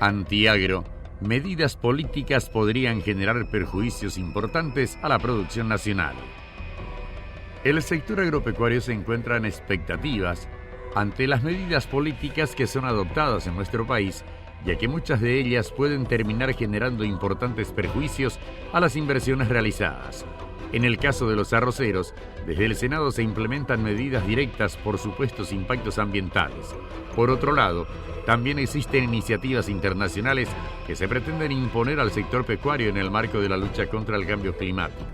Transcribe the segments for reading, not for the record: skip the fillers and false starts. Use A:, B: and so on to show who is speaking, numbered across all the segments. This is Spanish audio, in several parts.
A: Antiagro. Medidas políticas podrían generar perjuicios importantes a la producción nacional. El sector agropecuario se encuentra en expectativas ante las medidas políticas que son adoptadas en nuestro país, ya que muchas de ellas pueden terminar generando importantes perjuicios a las inversiones realizadas. En el caso de los arroceros, desde el Senado se implementan medidas directas por supuestos impactos ambientales. Por otro lado, también existen iniciativas internacionales que se pretenden imponer al sector pecuario en el marco de la lucha contra el cambio climático.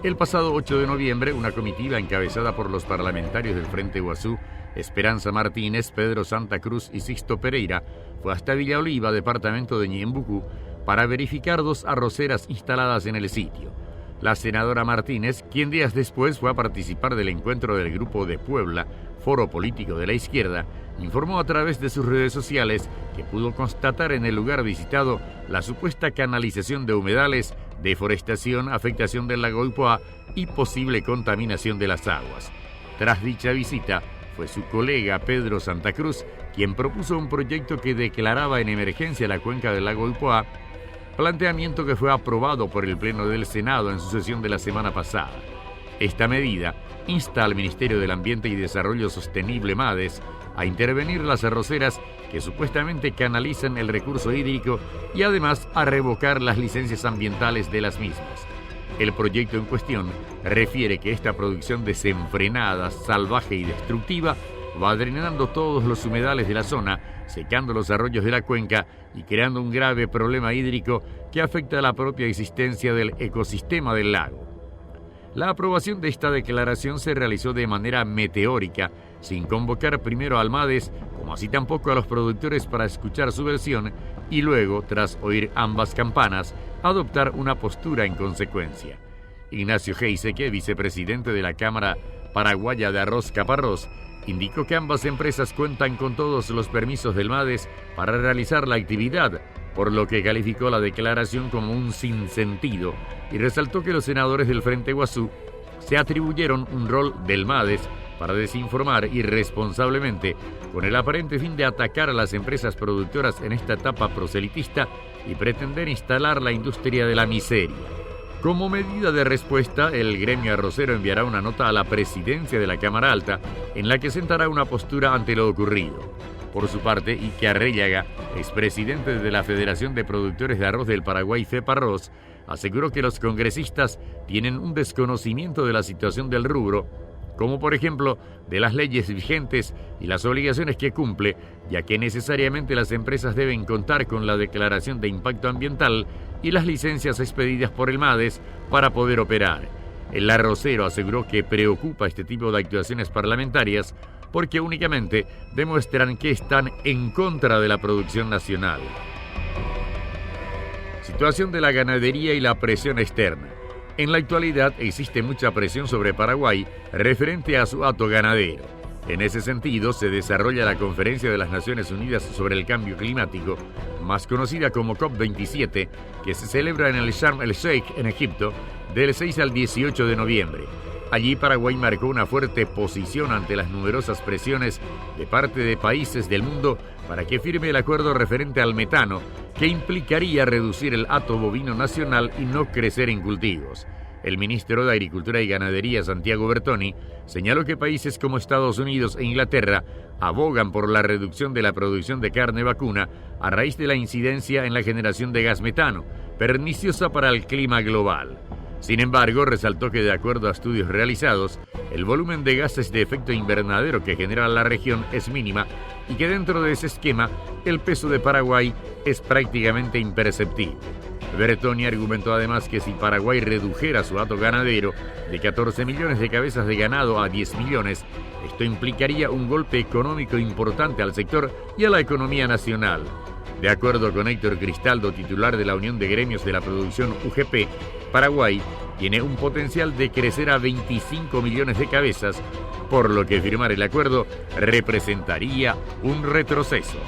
A: El pasado 8 de noviembre, una comitiva encabezada por los parlamentarios del Frente Guazú, Esperanza Martínez, Pedro Santa Cruz y Sixto Pereira, fue hasta Villa Oliva, departamento de Ñembucú, para verificar 2 arroceras instaladas en el sitio. La senadora Martínez, quien días después fue a participar del encuentro del Grupo de Puebla, Foro Político de la Izquierda, informó a través de sus redes sociales que pudo constatar en el lugar visitado la supuesta canalización de humedales, deforestación, afectación del lago Ipoá y posible contaminación de las aguas. Tras dicha visita, fue su colega Pedro Santa Cruz quien propuso un proyecto que declaraba en emergencia la cuenca del lago Ipoá, planteamiento que fue aprobado por el Pleno del Senado en su sesión de la semana pasada. Esta medida insta al Ministerio del Ambiente y Desarrollo Sostenible, MADES, a intervenir las arroceras que supuestamente canalizan el recurso hídrico y además a revocar las licencias ambientales de las mismas. El proyecto en cuestión refiere que esta producción desenfrenada, salvaje y destructiva va drenando todos los humedales de la zona, secando los arroyos de la cuenca y creando un grave problema hídrico que afecta a la propia existencia del ecosistema del lago. La aprobación de esta declaración se realizó de manera meteórica, sin convocar primero al MADES, como así tampoco a los productores para escuchar su versión, y luego, tras oír ambas campanas, adoptar una postura en consecuencia. Ignacio Heiseque, vicepresidente de la Cámara Paraguaya de Arroz Caparrós, indicó que ambas empresas cuentan con todos los permisos del MADES para realizar la actividad, por lo que calificó la declaración como un sinsentido y resaltó que los senadores del Frente Guazú se atribuyeron un rol del MADES para desinformar irresponsablemente con el aparente fin de atacar a las empresas productoras en esta etapa proselitista y pretender instalar la industria de la miseria. Como medida de respuesta, el gremio arrocero enviará una nota a la presidencia de la Cámara Alta en la que sentará una postura ante lo ocurrido. Por su parte, Ike Arrellaga, expresidente de la Federación de Productores de Arroz del Paraguay, FEPARROS, aseguró que los congresistas tienen un desconocimiento de la situación del rubro, como por ejemplo de las leyes vigentes y las obligaciones que cumple, ya que necesariamente las empresas deben contar con la declaración de impacto ambiental y las licencias expedidas por el MADES para poder operar. El arrocero aseguró que preocupa este tipo de actuaciones parlamentarias porque únicamente demuestran que están en contra de la producción nacional. Situación de la ganadería y la presión externa. En la actualidad existe mucha presión sobre Paraguay referente a su hato ganadero. En ese sentido, se desarrolla la Conferencia de las Naciones Unidas sobre el Cambio Climático, más conocida como COP27, que se celebra en el Sharm el-Sheikh, en Egipto, del 6 al 18 de noviembre. Allí Paraguay marcó una fuerte posición ante las numerosas presiones de parte de países del mundo para que firme el acuerdo referente al metano, que implicaría reducir el hato bovino nacional y no crecer en cultivos. El ministro de Agricultura y Ganadería, Santiago Bertoni, señaló que países como Estados Unidos e Inglaterra abogan por la reducción de la producción de carne vacuna a raíz de la incidencia en la generación de gas metano, perniciosa para el clima global. Sin embargo, resaltó que de acuerdo a estudios realizados, el volumen de gases de efecto invernadero que genera la región es mínima y que dentro de ese esquema el peso de Paraguay es prácticamente imperceptible. Bertoni argumentó además que si Paraguay redujera su hato ganadero de 14 millones de cabezas de ganado a 10 millones, esto implicaría un golpe económico importante al sector y a la economía nacional. De acuerdo con Héctor Cristaldo, titular de la Unión de Gremios de la Producción UGP, Paraguay tiene un potencial de crecer a 25 millones de cabezas, por lo que firmar el acuerdo representaría un retroceso.